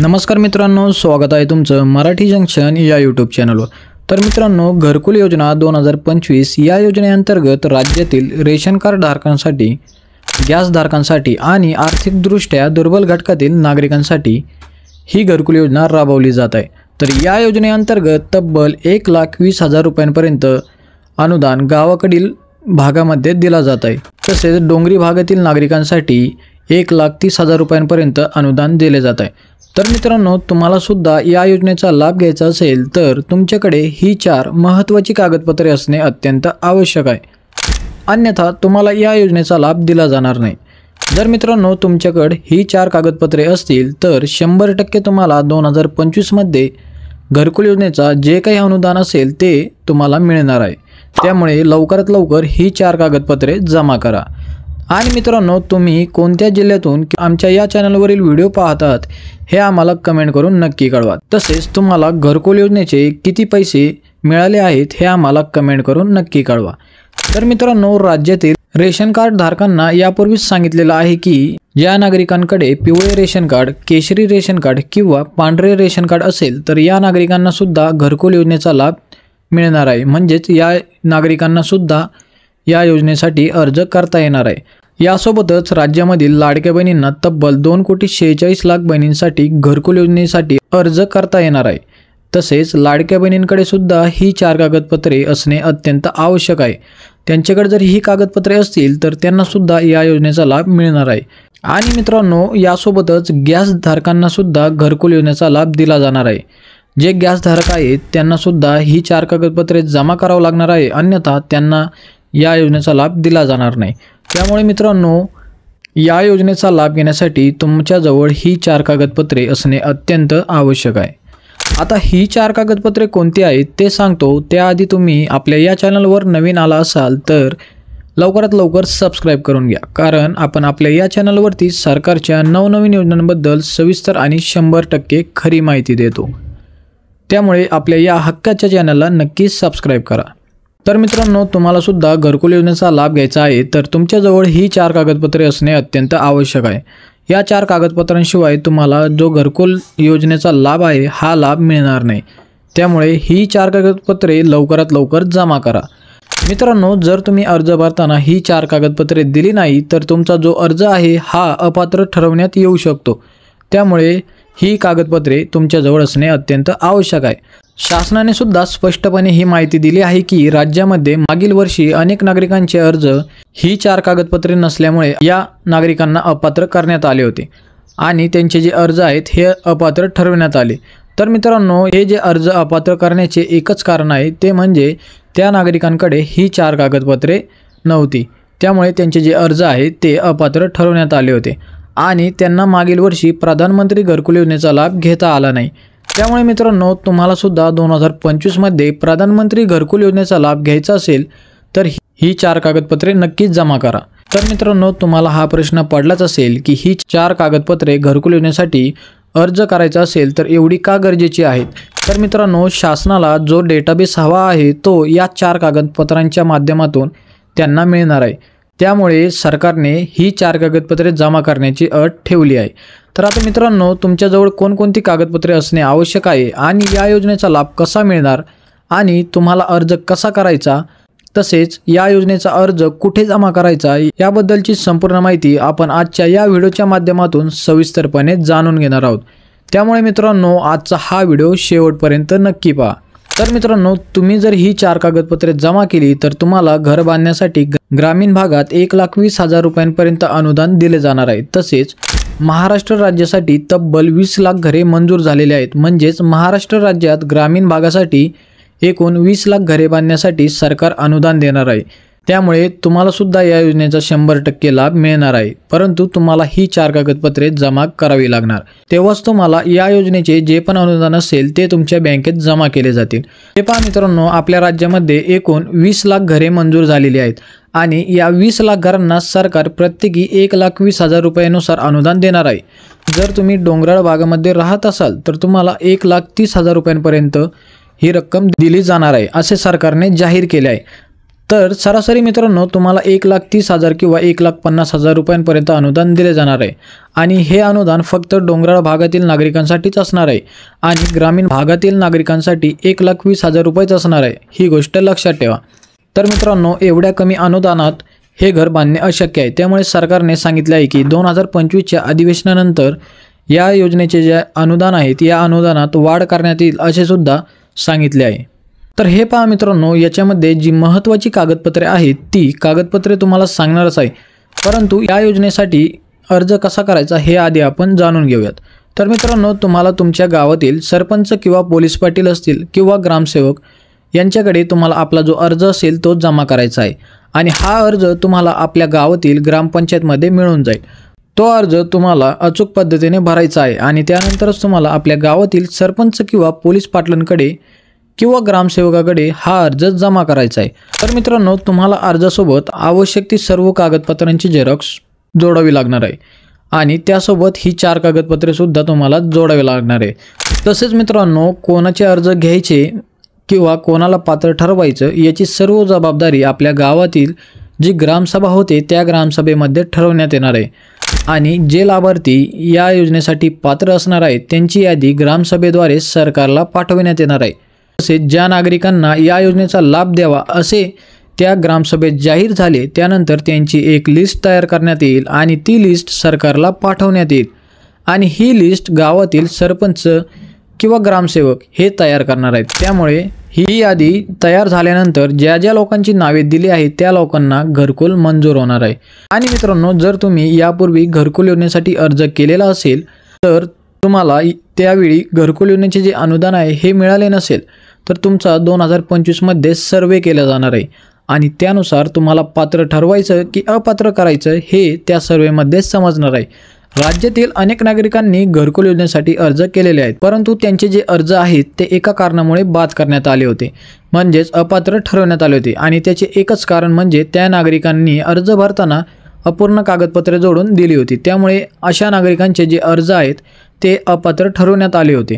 नमस्कार मित्रांनो, स्वागत आहे तुमचं मराठी जंक्शन या यूट्यूब चॅनलवर। तर मित्रांनो, घरकुल योजना 2025 या योजनेअंतर्गत राज्यातील रेशन कार्ड धारकांसाठी, गॅस धारकांसाठी आणि आर्थिकदृष्ट्या दुर्बल घटकातील नागरिकांसाठी ही घरकुल योजना राबवली जात आहे। तर या योजनेअंतर्गत तब्बल 1,20,000 रुपयांपर्यंत अनुदान गावाकडील भागामध्ये दिला जात आहे। तसेच डोंगरी भागातील नागरिकांसाठी 1,30,000 रुपयांपर्यंत अनुदान दिले जात आहे। तर मित्रांनो, तुम्हाला सुद्धा या योजनेचा लाभ घ्यायचा असेल तर तुमच्याकडे ही 4 महत्त्वाची कागदपत्रे असणे अत्यंत आवश्यक आहे, अन्यथा तुम्हाला या योजनेचा लाभ दिला जाणार नाही। जर मित्रांनो तुमच्याकडे ही 4 कागदपत्रे असतील तर 100% तुम्हाला 2025 मध्ये घरकुल योजनेचा जे काही अनुदान असेल ते तुम्हाला मिळणार आहे। त्यामुळे लवकरात लवकर ही 4 कागदपत्रे जमा करा। आणि मित्रांनो, तुम्ही कोणत्या जिल्ह्यातून आमच्या या चॅनलवरील व्हिडिओ पाहतात हे आम्हाला कमेंट करून नक्की कळवा। तसेच तुम्हाला घरकुल योजनेचे किती पैसे मिळाले आहेत हे आम्हाला कमेंट करून नक्की कळवा। तर मित्रांनो, राज्यातील रेशन कार्ड धारकांना यापूर्वीच सांगितलेलं आहे की ज्या नागरिकांकडे पिवळे रेशन कार्ड, केशरी रेशन कार्ड किंवा पांढरे रेशन कार्ड असेल तर या नागरिकांना सुद्धा घरकुल योजनेचा लाभ मिळणार आहे। म्हणजेच या नागरिकांना सुद्धा या योजनेसाठी अर्ज करता येणार आहे। यासोबतच राज्यामधील लाडक्या बहिणींना तब्बल 2,46,00,000 बहिणींसाठी घरकुल योजनेसाठी अर्ज करता येणार आहे। तसेच लाडक्या बहिणींकडे सुद्धा ही 4 कागदपत्रे असणे अत्यंत आवश्यक आहे। त्यांच्याकडे जर ही कागदपत्रे असतील तर त्यांना सुद्धा या योजनेचा लाभ मिळणार आहे। आणि मित्रांनो, यासोबतच गॅस धारकांना सुद्धा घरकुल योजनेचा लाभ दिला जाणार आहे। जे गॅस धारक आहेत त्यांना सुद्धा ही 4 कागदपत्रे जमा करावं लागणार आहे, अन्यथा त्यांना या योजनेचा लाभ दिला जाणार नाही। त्यामुळे मित्रांनो, या योजनेचा लाभ घेण्यासाठी तुमच्याजवळ ही 4 कागदपत्रे असणे अत्यंत आवश्यक आहे। आता ही 4 कागदपत्रे कोणती आहेत ते सांगतो, त्याआधी तुम्ही आपल्या या चॅनलवर नवीन आला असाल तर लवकरात लवकर सबस्क्राईब करून घ्या, कारण आपण आपल्या या चॅनलवरती सरकारच्या नवनवीन योजनांबद्दल सविस्तर आणि 100% खरी माहिती देतो। त्यामुळे आपल्या या हक्काच्या चॅनलला नक्की सबस्क्राईब करा। तर मित्रांनो, तुम्हाला सुद्धा घरकुल योजनेचा लाभ घ्यायचा आहे तर तुमच्याजवळ ही 4 कागदपत्रे असणे अत्यंत आवश्यक आहे। या 4 कागदपत्रांशिवाय तुम्हाला जो घरकुल योजनेचा लाभ आहे हा लाभ मिळणार नाही। त्यामुळे ही 4 कागदपत्रे लवकरात लवकर जमा करा। मित्रांनो, जर तुम्ही अर्ज भरताना ही 4 कागदपत्रे दिली नाही तर तुमचा जो अर्ज आहे हा अपात्र ठरवण्यात येऊ शकतो। त्यामुळे ही कागदपत्रे तुमच्याजवळ असणे अत्यंत आवश्यक आहे। शासनाने सुद्धा स्पष्टपणे ही माहिती दिली आहे की राज्यामध्ये मागील वर्षी अनेक नागरिकांचे अर्ज ही 4 कागदपत्रे नसल्यामुळे या नागरिकांना अपात्र करण्यात आले होते आणि त्यांचे जे अर्ज आहेत हे अपात्र ठरवण्यात आले। तर मित्रांनो, हे जे अर्ज अपात्र करण्याचे एकच कारण आहे ते म्हणजे त्या नागरिकांकडे ही 4 कागदपत्रे नव्हती। त्यामुळे त्यांचे जे अर्ज आहेत ते अपात्र ठरवण्यात आले होते आणि त्यांना मागील वर्षी प्रधानमंत्री घरकुल योजनेचा लाभ घेता आला नाही। त्यामुळे मित्रांनो, तुम्हाला सुद्धा 2025 मध्ये प्रधानमंत्री घरकुल योजनेचा लाभ घ्यायचा असेल तर ही 4 कागदपत्रे नक्कीच जमा करा। तर मित्रांनो, तुम्हाला हा प्रश्न पडलाच असेल की ही 4 कागदपत्रे घरकुल योजनेसाठी अर्ज करायचा असेल तर एवढी का गरजेची आहेत। तर मित्रांनो, शासनाला जो डेटाबेस हवा आहे तो या 4 कागदपत्रांच्या माध्यमातून त्यांना मिळणार आहे। त्यामुळे सरकारने ही 4 कागदपत्रे जमा करण्याची अट ठेवली आहे। तर आता मित्रांनो, तुमच्याजवळ कोणकोणती कागदपत्रे असणे आवश्यक आहे आणि या योजनेचा लाभ कसा मिळणार आणि तुम्हाला अर्ज कसा करायचा, तसेच या योजनेचा अर्ज कुठे जमा करायचा याबद्दलची संपूर्ण माहिती आपण आजच्या या व्हिडिओच्या माध्यमातून सविस्तरपणे जाणून घेणार आहोत। त्यामुळे मित्रांनो, आजचा हा व्हिडिओ शेवटपर्यंत नक्की पहा। तर मित्रांनो, तुम्ही जर ही 4 कागदपत्रे जमा केली तर तुम्हाला घर बांधण्यासाठी ग्रामीण भागात 1,20,000 रुपयांपर्यंत अनुदान दिले जाणार आहे। तसेच महाराष्ट्र राज्यासाठी तब्बल 20,00,000 घरे मंजूर झालेले आहेत। म्हणजेच महाराष्ट्र राज्यात ग्रामीण भागासाठी एकूण 20,00,000 घरे बांधण्यासाठी सरकार अनुदान देणार आहे। त्यामुळे तुम्हाला सुद्धा या योजनेचा 100% लाभ मिळणार आहे, परंतु तुम्हाला ही 4 कागदपत्रे जमा करावी लागणार। तेव्हाच तुम्हाला या योजनेचे जे पण अनुदान असेल ते तुमच्या बँकेत जमा केले जातील। हे पहा मित्रांनो, आपल्या राज्यामध्ये एकूण 20,00,000 घरे मंजूर झालेली आहेत आणि या 20,00,000 घरांना सरकार प्रत्येकी 1,20,000 रुपयानुसार अनुदान देणार आहे। जर तुम्ही डोंगराळ भागामध्ये राहत असाल तर तुम्हाला 1,30,000 रुपयांपर्यंत ही रक्कम दिली जाणार आहे असे सरकारने जाहीर केले आहे। तर सरासरी मित्रांनो तुम्हाला 1,30,000 किंवा 1,50,000 रुपयांपर्यंत अनुदान दिले जाणार आहे आणि हे अनुदान फक्त डोंगराळ भागातील नागरिकांसाठीच असणार आहे आणि ग्रामीण भागातील नागरिकांसाठी 1,20,000 रुपयेच असणार आहे, ही गोष्ट लक्षात ठेवा। तर मित्रांनो एवढ्या कमी अनुदानात हे घर बांधणे अशक्य आहे, त्यामुळे सरकारने सांगितले आहे की 2025च्या अधिवेशनानंतर या योजनेचे जे अनुदान आहेत या अनुदानात वाढ करण्यात येईल असे सुद्धा सांगितले आहे। तर हे पहा मित्रांनो, याच्यामध्ये जी महत्त्वाची कागदपत्रे आहेत ती कागदपत्रे तुम्हाला सांगणारच आहे, परंतु या योजनेसाठी अर्ज कसा करायचा हे आधी आपण जाणून घेऊयात। तर मित्रांनो तुम्हाला तुमच्या गावातील सरपंच किंवा पोलीस पाटील असतील किंवा ग्रामसेवक यांच्याकडे तुम्हाला आपला जो अर्ज असेल तो जमा करायचा आहे आणि हा अर्ज तुम्हाला आपल्या गावातील ग्रामपंचायतमध्ये मिळून जाईल। तो अर्ज तुम्हाला अचूक पद्धतीने भरायचा आहे आणि त्यानंतरच तुम्हाला आपल्या गावातील सरपंच किंवा पोलीस पाटलांकडे किंवा ग्रामसेवकाकडे हा अर्ज जमा करायचा आहे। तर मित्रांनो तुम्हाला अर्जासोबत आवश्यक ती सर्व कागदपत्रांची झेरॉक्स जोडावी लागणार आहे आणि त्यासोबत ही 4 कागदपत्रे सुद्धा तुम्हाला जोडावी लागणार आहे। तसेच मित्रांनो कोणाचे अर्ज घ्यायचे किंवा कोणाला पात्र ठरवायचं याची सर्व जबाबदारी आपल्या गावातील जी ग्रामसभा होते त्या ग्रामसभेमध्ये ठरवण्यात येणार आहे आणि जे लाभार्थी या योजनेसाठी पात्र असणार आहेत त्यांची यादी ग्रामसभेद्वारे सरकारला पाठवण्यात येणार आहे। तसेच ज्या नागरिकांना या योजनेचा लाभ द्यावा असे त्या ग्रामसभेत जाहीर झाले त्यानंतर त्यांची एक लिस्ट तयार करण्यात येईल आणि ती लिस्ट सरकारला पाठवण्यात येईल आणि ही लिस्ट गावातील सरपंच किंवा ग्रामसेवक हे तयार करणार आहेत। त्यामुळे ही यादी तयार झाल्यानंतर ज्या ज्या लोकांची नावे दिली आहेत त्या लोकांना घरकुल मंजूर होणार आहे। आणि मित्रांनो जर तुम्ही यापूर्वी घरकुल योजनेसाठी अर्ज केलेला असेल तर तुम्हाला त्यावेळी घरकुल योजनेचे जे अनुदान आहे हे मिळाले नसेल तर तुमचा 2025 मध्ये सर्वे केला जाणार आहे आणि त्यानुसार तुम्हाला पात्र ठरवायचं की अपात्र करायचं हे त्या सर्वेमध्ये समजणार आहे। राज्यातील अनेक नागरिकांनी घरकुल योजनेसाठी अर्ज केलेले आहेत, परंतु त्यांचे जे अर्ज आहेत ते एका कारणामुळे बाद करण्यात आले होते, म्हणजेच अपात्र ठरवण्यात आले होते आणि त्याचे एकच कारण म्हणजे त्या नागरिकांनी अर्ज भरताना अपूर्ण कागदपत्रे जोडून दिली होती, त्यामुळे अशा नागरिकांचे जे अर्ज आहेत ते अपात्र ठरवण्यात आले होते।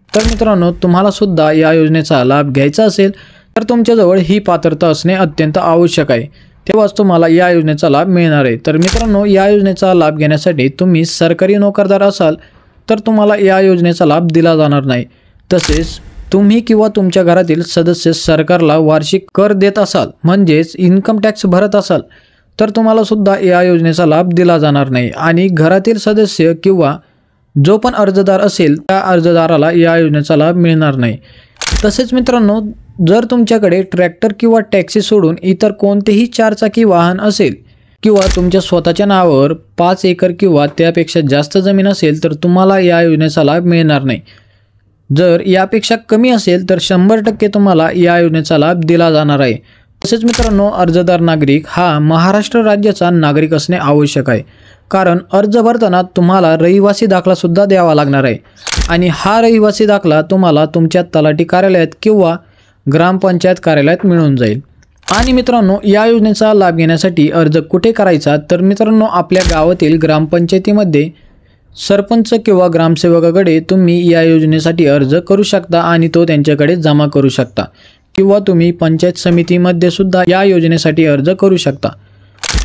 तर मित्रांनो तुम्हाला सुद्धा या योजनेचा लाभ घ्यायचा असेल तर तुमच्याजवळ ही पात्रता असणे अत्यंत आवश्यक आहे, तेव्हाच तुम्हाला या योजनेचा लाभ मिळणार आहे। तर मित्रांनो या योजनेचा लाभ घेण्यासाठी तुम्ही सरकारी नोकरदार असाल तर तुम्हाला या योजनेचा लाभ दिला जाणार नाही। तसेच तुम्ही किंवा तुमच्या घरातील सदस्य सरकारला वार्षिक कर देत असाल म्हणजेच इन्कम टॅक्स भरत असाल तर तुम्हाला सुद्धा या योजनेचा लाभ दिला जाणार नाही आणि घरातील सदस्य किंवा जो पण अर्जदार असेल त्या अर्जदाराला या योजनेचा लाभ मिळणार नाही। तसेच मित्रांनो जर तुमच्याकडे ट्रॅक्टर किंवा टॅक्सी सोडून इतर कोणतेही 4 चाकी वाहन असेल किंवा तुमच्या स्वतःच्या नावावर 5 एकर किंवा त्यापेक्षा जास्त जमीन असेल तर तुम्हाला या योजनेचा लाभ मिळणार नाही। जर यापेक्षा कमी असेल तर 100% तुम्हाला या योजनेचा लाभ दिला जाणार आहे। तसेच मित्रांनो अर्जदार नागरिक हा महाराष्ट्र राज्याचा नागरिक असणे आवश्यक आहे, कारण अर्ज भरताना तुम्हाला रहिवासी दाखला सुद्धा द्यावा लागणार आहे आणि हा रहिवासी दाखला तुम्हाला तुमच्या तलाठी कार्यालयात किंवा ग्रामपंचायत कार्यालयात मिळून जाईल। आणि मित्रांनो या योजनेचा लाभ घेण्यासाठी अर्ज कुठे करायचा तर मित्रांनो आपल्या गावातील ग्रामपंचायतीमध्ये सरपंच किंवा ग्रामसेवकाकडे तुम्ही या योजनेसाठी अर्ज करू शकता आणि तो त्यांच्याकडे जमा करू शकता किंवा तुम्ही पंचायत समितीमध्ये सुद्धा या योजनेसाठी अर्ज करू शकता।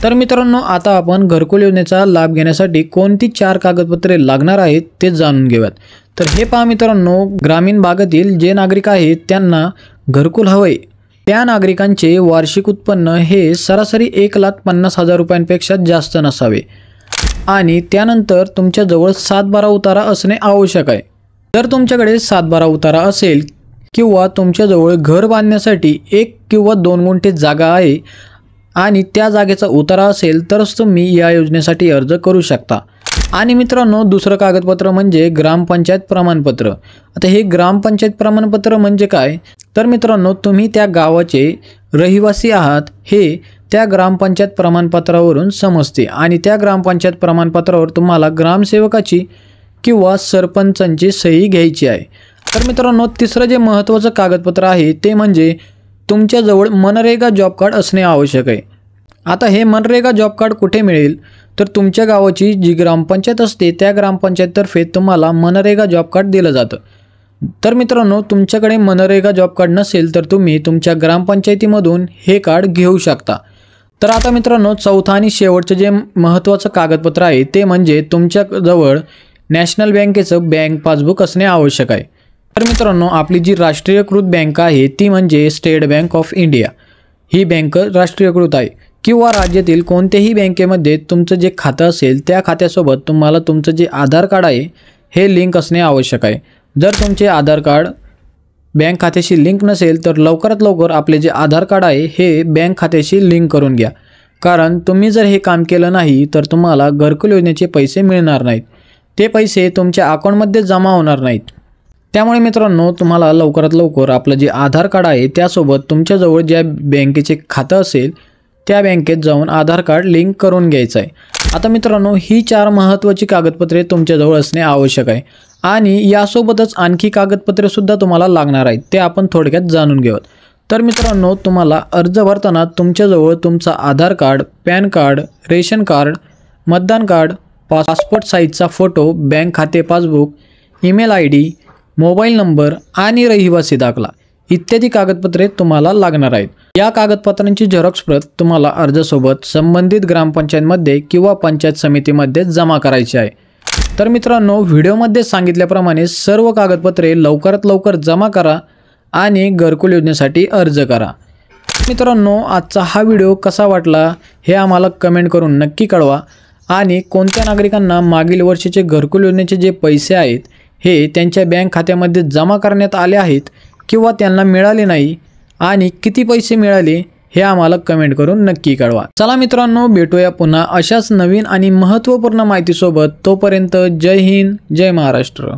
तर मित्रांनो आता आपण घरकुल योजनेचा लाभ घेण्यासाठी कोणती 4 कागदपत्रे लागणार आहेत ते जाणून घेऊयात। तर हे पहा मित्रांनो ग्रामीण भागातील जे नागरिक आहेत त्यांना घरकुल हवे त्या नागरिकांचे वार्षिक उत्पन्न हे सरासरी 1,50,000 रुपयांपेक्षा जास्त नसावे आणि त्यानंतर तुमच्याजवळ 7/12 उतारा असणे आवश्यक आहे। जर तुमच्याकडे 7/12 उतारा असेल किंवा तुमच्याजवळ घर बांधण्यासाठी 1 किंवा 2 गुंठे जागा आहे आणि त्या जागेचा उतारा असेल तरच तुम्ही या योजनेसाठी अर्ज करू शकता। आणि मित्रांनो दुसरं कागदपत्र म्हणजे ग्रामपंचायत प्रमाणपत्र। आता हे ग्रामपंचायत प्रमाणपत्र म्हणजे काय तर मित्रांनो तुम्ही त्या गावाचे रहिवासी आहात हे त्या ग्रामपंचायत प्रमाणपत्रावरून समजते आणि त्या ग्रामपंचायत प्रमाणपत्रावर तुम्हाला ग्रामसेवकाची किंवा सरपंचांची सही घ्यायची आहे। तर मित्रांनो तिसरं जे महत्त्वाचं कागदपत्र आहे ते म्हणजे तुमच्याजवळ मनरेगा जॉब कार्ड असणे आवश्यक आहे। आता हे मनरेगा जॉब कार्ड कुठे मिळेल तर तुमच्या गावाची जी ग्रामपंचायत असते त्या ग्रामपंचायततर्फे तुम्हाला मनरेगा जॉब कार्ड दिलं जातं। तर मित्रांनो, तुमच्याकडे मनरेगा जॉब कार्ड नसेल तर तुम्ही तुमच्या ग्रामपंचायतीमधून हे कार्ड घेऊ शकता। तर आता मित्रांनो, चौथा आणि शेवटचं जे महत्त्वाचं कागदपत्र आहे ते म्हणजे तुमच्याजवळ नॅशनल बँकेचं बँक पासबुक असणे आवश्यक आहे। तर मित्रांनो, आपली जी राष्ट्रीयकृत बँक आहे ती म्हणजे state bank of India. He bank राष्ट्रीयकृत आहे किंवा राज्यातील कोणत्याही बँकेमध्ये तुमचं जे खातं असेल त्या खात्यासोबत तुम्हाला तुमचं जे आधार कार्ड आहे हे लिंक असणे आवश्यक आहे। जर तुमचे आधार कार्ड बँक खात्याशी लिंक नसेल तर लवकरात लवकर आपले जे आधार कार्ड आहे हे बँक खात्याशी लिंक करून घ्या, कारण तुम्ही जर हे काम केलं नाही तर तुम्हाला घरकुल योजनेचे पैसे मिळणार नाहीत, ते पैसे तुमच्या अकाउंटमध्ये जमा होणार नाहीत। त्यामुळे मित्रांनो, तुम्हाला लवकरात लवकर आपलं जे आधार कार्ड आहे त्यासोबत तुमच्याजवळ ज्या बँकेचे खातं असेल त्या बँकेत जाऊन आधार कार्ड लिंक करून घ्यायचं आहे। आता मित्रांनो, ही 4 महत्त्वाची कागदपत्रे तुमच्याजवळ असणे आवश्यक आहे आणि यासोबतच आणखी कागदपत्रेसुद्धा तुम्हाला लागणार आहेत, ते आपण थोडक्यात जाणून घेऊयात। तर मित्रांनो, तुम्हाला अर्ज भरताना तुमच्याजवळ तुमचा Aadhaar card, PAN card, ration card, मतदान कार्ड, पासपोर्ट साईजचा फोटो, बँक खाते passbook, email ID, mobile number आणि रहिवासी दाखला इत्यादी कागदपत्रे तुम्हाला लागणार आहेत। या कागदपत्रांची झेरॉक्स प्रत तुम्हाला अर्जासोबत संबंधित ग्रामपंचायतमध्ये किंवा पंचायत समितीमध्ये जमा करायची आहे। तर मित्रांनो, व्हिडिओमध्ये सांगितल्याप्रमाणे सर्व कागदपत्रे लवकरात लवकर जमा करा आणि घरकुल योजनेसाठी अर्ज करा। मित्रांनो, आजचा हा व्हिडिओ कसा वाटला हे आम्हाला कमेंट करून नक्की कळवा आणि कोणत्या नागरिकांना मागील वर्षीचे घरकुल योजनेचे जे पैसे आहेत हे त्यांच्या बँक खात्यामध्ये जमा करण्यात आले आहेत किंवा त्यांना मिळाले नाही आणि किती पैसे मिळाले हे आम्हाला कमेंट करून नक्की कळवा। चला मित्रांनो, भेटूया पुन्हा अशाच नवीन आणि महत्त्वपूर्ण माहितीसोबत। तोपर्यंत जय हिंद, जय महाराष्ट्र।